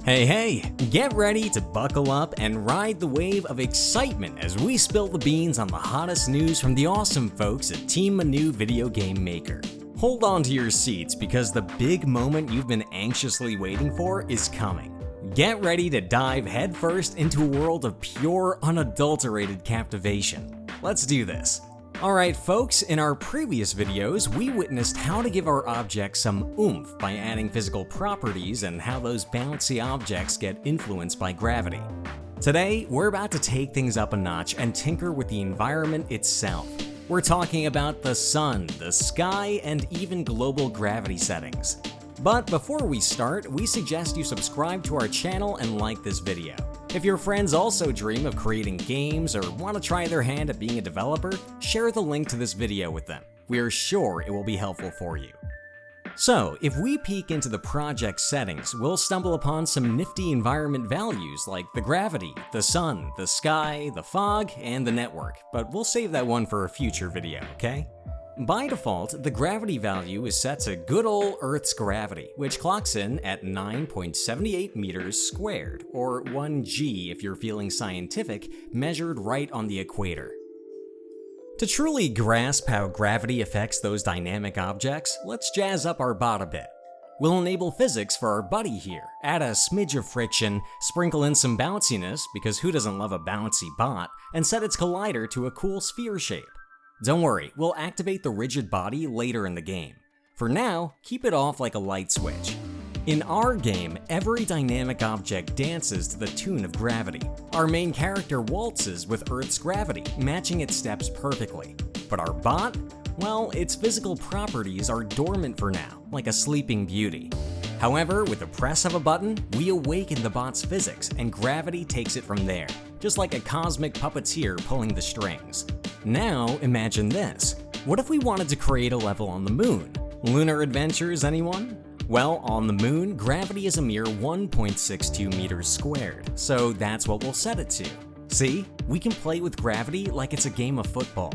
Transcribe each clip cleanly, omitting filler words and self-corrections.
Hey, get ready to buckle up and ride the wave of excitement as we spill the beans on the hottest news from the awesome folks at Team Manu Video Game Maker. Hold on to your seats because the big moment you've been anxiously waiting for is coming. Get ready to dive headfirst into a world of pure, unadulterated captivation. Let's do this. Alright folks, in our previous videos, we witnessed how to give our objects some oomph by adding physical properties and how those bouncy objects get influenced by gravity. Today, we're about to take things up a notch and tinker with the environment itself. We're talking about the sun, the sky, and even global gravity settings. But before we start, we suggest you subscribe to our channel and like this video. If your friends also dream of creating games or want to try their hand at being a developer, share the link to this video with them. We are sure it will be helpful for you. So, if we peek into the project settings, we'll stumble upon some nifty environment values like the gravity, the sun, the sky, the fog, and the network, but we'll save that one for a future video, okay? By default, the gravity value is set to good ol' Earth's gravity, which clocks in at 9.78 meters squared, or 1 G if you're feeling scientific, measured right on the equator. To truly grasp how gravity affects those dynamic objects, let's jazz up our bot a bit. We'll enable physics for our buddy here, add a smidge of friction, sprinkle in some bounciness, because who doesn't love a bouncy bot, and set its collider to a cool sphere shape. Don't worry, we'll activate the rigid body later in the game. For now, keep it off like a light switch. In our game, every dynamic object dances to the tune of gravity. Our main character waltzes with Earth's gravity, matching its steps perfectly. But our bot? Well, its physical properties are dormant for now, like a sleeping beauty. However, with the press of a button, we awaken the bot's physics, and gravity takes it from there, just like a cosmic puppeteer pulling the strings. Now, imagine this. What if we wanted to create a level on the moon? Lunar Adventures, anyone? Well, on the moon, gravity is a mere 1.62 meters squared, so that's what we'll set it to. See? We can play with gravity like it's a game of football.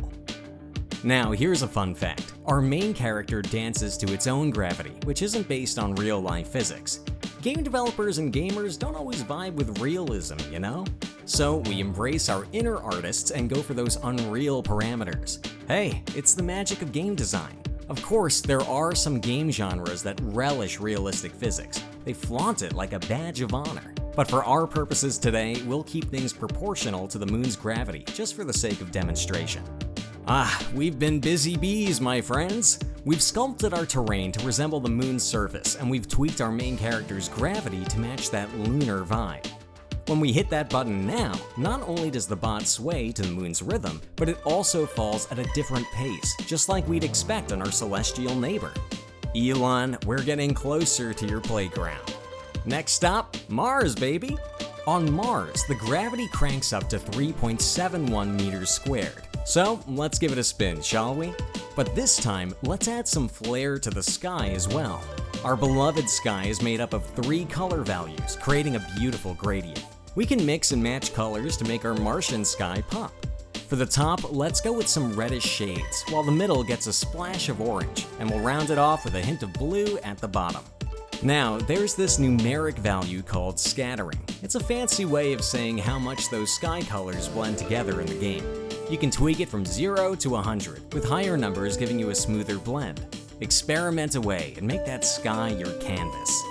Now, here's a fun fact. Our main character dances to its own gravity, which isn't based on real-life physics. Game developers and gamers don't always vibe with realism, you know? So we embrace our inner artists and go for those unreal parameters. Hey, it's the magic of game design. Of course, there are some game genres that relish realistic physics. They flaunt it like a badge of honor. But for our purposes today, we'll keep things proportional to the moon's gravity, just for the sake of demonstration. We've been busy bees, my friends. We've sculpted our terrain to resemble the moon's surface, and we've tweaked our main character's gravity to match that lunar vibe. When we hit that button now, not only does the bot sway to the moon's rhythm, but it also falls at a different pace, just like we'd expect on our celestial neighbor. Elon, we're getting closer to your playground. Next stop, Mars, baby! On Mars, the gravity cranks up to 3.71 meters squared. So, let's give it a spin, shall we? But this time, let's add some flair to the sky as well. Our beloved sky is made up of 3 color values, creating a beautiful gradient. We can mix and match colors to make our Martian sky pop. For the top, let's go with some reddish shades, while the middle gets a splash of orange, and we'll round it off with a hint of blue at the bottom. Now, there's this numeric value called scattering. It's a fancy way of saying how much those sky colors blend together in the game. You can tweak it from 0 to 100, with higher numbers giving you a smoother blend. Experiment away and make that sky your canvas.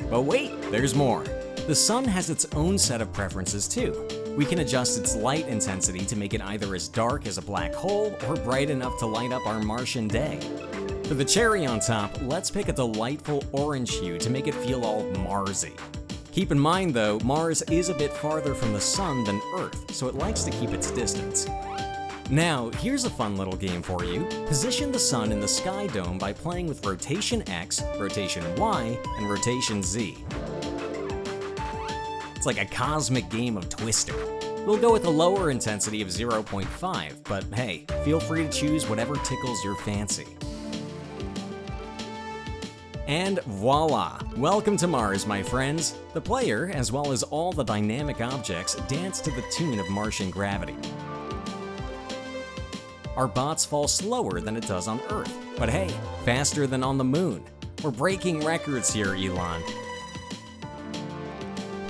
But wait, there's more. The sun has its own set of preferences too. We can adjust its light intensity to make it either as dark as a black hole or bright enough to light up our Martian day. For the cherry on top, let's pick a delightful orange hue to make it feel all Marsy. Keep in mind though, Mars is a bit farther from the sun than Earth, so it likes to keep its distance. Now, here's a fun little game for you. Position the sun in the sky dome by playing with rotation X, rotation Y, and rotation Z. It's like a cosmic game of Twister. We'll go with a lower intensity of 0.5, but hey, feel free to choose whatever tickles your fancy. And voila! Welcome to Mars, my friends. The player, as well as all the dynamic objects, dance to the tune of Martian gravity. Our bots fall slower than it does on Earth, but hey, faster than on the moon. We're breaking records here, Elon.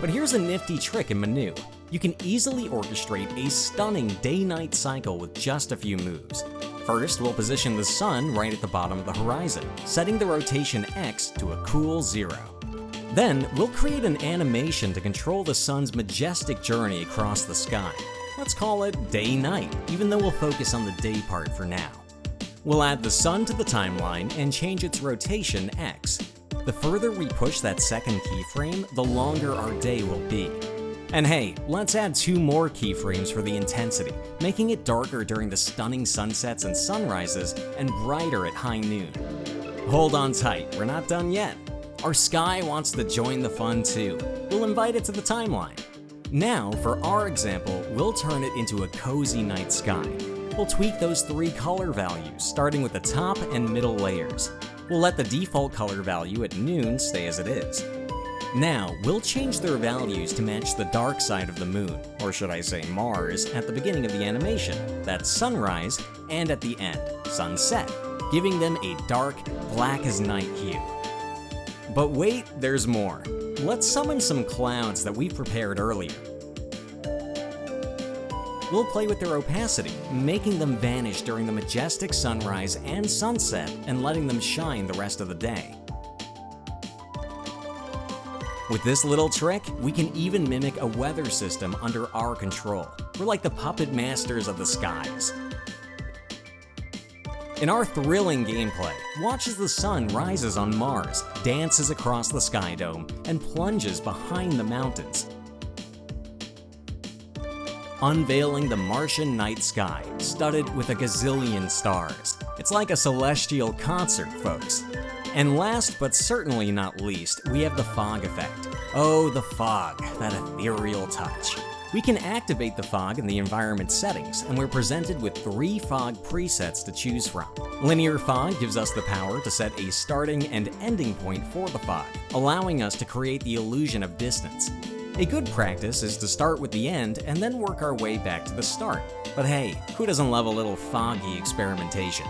But here's a nifty trick in Manu. You can easily orchestrate a stunning day-night cycle with just a few moves. First, we'll position the sun right at the bottom of the horizon, setting the rotation X to a cool 0. Then, we'll create an animation to control the sun's majestic journey across the sky. Let's call it day-night, even though we'll focus on the day part for now. We'll add the sun to the timeline and change its rotation X. The further we push that second keyframe, the longer our day will be. And hey, let's add 2 more keyframes for the intensity, making it darker during the stunning sunsets and sunrises and brighter at high noon. Hold on tight, we're not done yet. Our sky wants to join the fun too. We'll invite it to the timeline. Now, for our example, we'll turn it into a cozy night sky. We'll tweak those 3 color values, starting with the top and middle layers. We'll let the default color value at noon stay as it is. Now, we'll change their values to match the dark side of the moon, or should I say Mars, at the beginning of the animation, that's sunrise, and at the end, sunset, giving them a dark, black as night hue. But wait, there's more. Let's summon some clouds that we prepared earlier. We'll play with their opacity, making them vanish during the majestic sunrise and sunset and letting them shine the rest of the day. With this little trick, we can even mimic a weather system under our control. We're like the puppet masters of the skies. In our thrilling gameplay, watch as the sun rises on Mars, dances across the sky dome, and plunges behind the mountains, unveiling the Martian night sky, studded with a gazillion stars. It's like a celestial concert, folks. And last but certainly not least, we have the fog effect. Oh, the fog, that ethereal touch. We can activate the fog in the environment settings, and we're presented with 3 fog presets to choose from. Linear fog gives us the power to set a starting and ending point for the fog, allowing us to create the illusion of distance. A good practice is to start with the end and then work our way back to the start. But hey, who doesn't love a little foggy experimentation?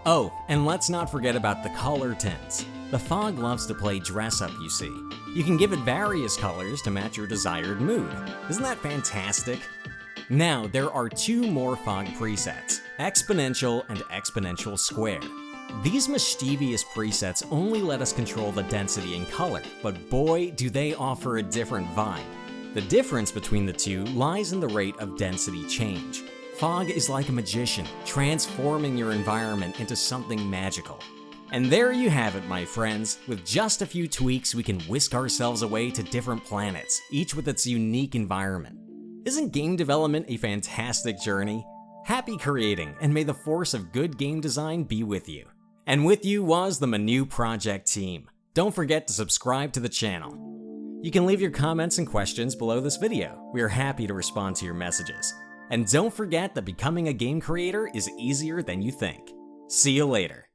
Oh, and let's not forget about the color tints. The fog loves to play dress up, you see. You can give it various colors to match your desired mood. Isn't that fantastic? Now, there are 2 more fog presets, exponential and exponential square. These mischievous presets only let us control the density and color, but boy, do they offer a different vibe. The difference between the 2 lies in the rate of density change. Fog is like a magician, transforming your environment into something magical. And there you have it, my friends. With just a few tweaks, we can whisk ourselves away to different planets, each with its unique environment. Isn't game development a fantastic journey? Happy creating, and may the force of good game design be with you. And with you was the Manu project team. Don't forget to subscribe to the channel. You can leave your comments and questions below this video. We are happy to respond to your messages. And don't forget that becoming a game creator is easier than you think. See you later.